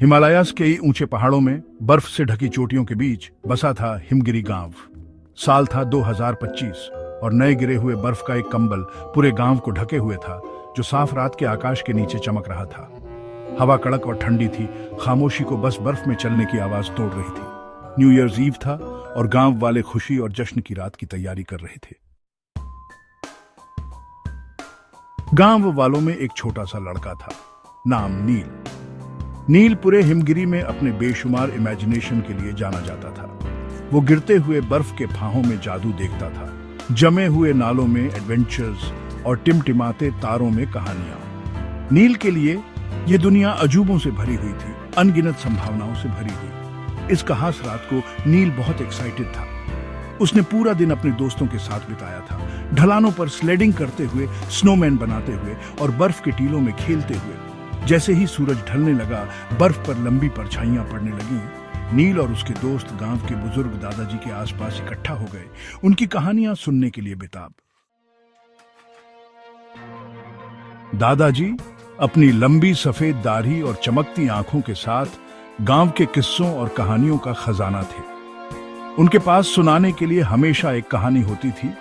हिमालयास के ऊंचे पहाड़ों में बर्फ से ढकी चोटियों के बीच बसा था हिमगिरी गांव। साल था 2025 और नए गिरे हुए बर्फ का एक कंबल पूरे गांव को ढके हुए था, जो साफ रात के आकाश के नीचे चमक रहा था। हवा कड़क और ठंडी थी, खामोशी को बस बर्फ में चलने की आवाज तोड़ रही थी। न्यू ईयर्स ईव था और गांव वाले खुशी और जश्न की रात की तैयारी कर रहे थे। गांव वालों में एक छोटा सा लड़का था, नाम नील। नील पूरे हिमगिरी में अपने बेशुमार इमेजिनेशन के लिए जाना जाता था। वो गिरते हुए बर्फ के फाहों में जादू देखता था, जमे हुए नालों में एडवेंचर्स और टिमटिमाते तारों में कहानियां। नील के लिए ये दुनिया अजूबों से भरी हुई थी, अनगिनत संभावनाओं से भरी हुई। इस खास रात को नील बहुत एक्साइटेड था। उसने पूरा दिन अपने दोस्तों के साथ बिताया था, ढलानों पर स्लेडिंग करते हुए, स्नोमैन बनाते हुए और बर्फ के टीलों में खेलते हुए। जैसे ही सूरज ढलने लगा, बर्फ पर लंबी परछाइयां पड़ने लगीं। नील और उसके दोस्त गांव के बुजुर्ग दादाजी के आसपास इकट्ठा हो गए, उनकी कहानियां सुनने के लिए बेताब। दादाजी अपनी लंबी सफेद दाढ़ी और चमकती आंखों के साथ गांव के किस्सों और कहानियों का खजाना थे। उनके पास सुनाने के लिए हमेशा एक कहानी होती थी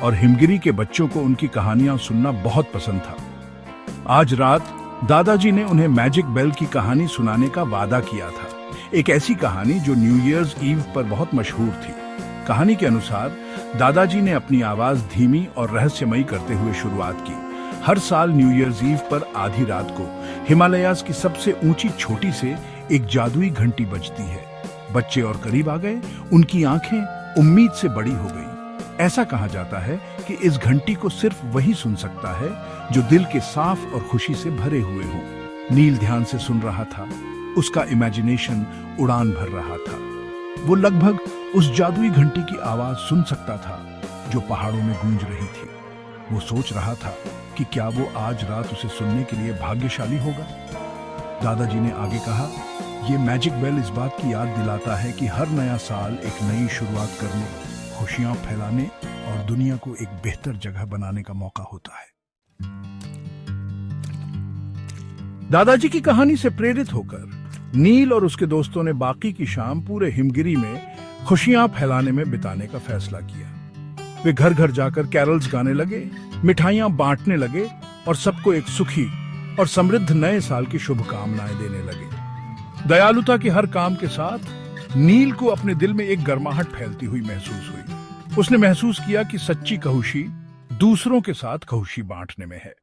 और हिमगिरी के बच्चों को उनकी कहानियां सुनना बहुत पसंद था। आज रात दादाजी ने उन्हें मैजिक बेल की कहानी सुनाने का वादा किया था। एक ऐसी कहानी जो न्यू ईयर्स ईव पर बहुत मशहूर थी। कहानी के अनुसार दादाजी ने अपनी आवाज धीमी और रहस्यमयी करते हुए शुरुआत की। हर साल न्यू ईयर्स ईव पर आधी रात को हिमालयास की सबसे ऊंची चोटी से एक जादुई घंटी बजती है। बच्चे और करीब आ गए, उनकी आंखें उम्मीद से बड़ी हो गई। ऐसा कहा जाता है कि इस घंटी को सिर्फ वही सुन सकता है जो दिल के साफ और खुशी से भरे हुए हो। नील ध्यान से सुन रहा था, उसका इमेजिनेशन उड़ान भर रहा था। वो लगभग उस जादुई घंटी की आवाज सुन सकता था जो पहाड़ों में गूंज रही थी। वो सोच रहा था कि क्या वो आज रात उसे सुनने के लिए भाग्यशाली होगा। दादाजी ने आगे कहा, ये मैजिक बेल इस बात की याद दिलाता है कि हर नया साल एक नई शुरुआत करने, खुशियां फैलाने और दुनिया को एक बेहतर जगह बनाने का मौका होता है। दादाजी की कहानी से प्रेरित होकर नील और उसके दोस्तों ने बाकी की शाम पूरे हिमगिरी में खुशियां फैलाने में बिताने का फैसला किया। वे घर घर जाकर कैरल्स गाने लगे, मिठाइयां बांटने लगे और सबको एक सुखी और समृद्ध नए साल की शुभकामनाएं देने लगे। दयालुता के हर काम के साथ नील को अपने दिल में एक गर्माहट फैलती हुई महसूस हुई। उसने महसूस किया कि सच्ची खुशी दूसरों के साथ खुशी बांटने में है।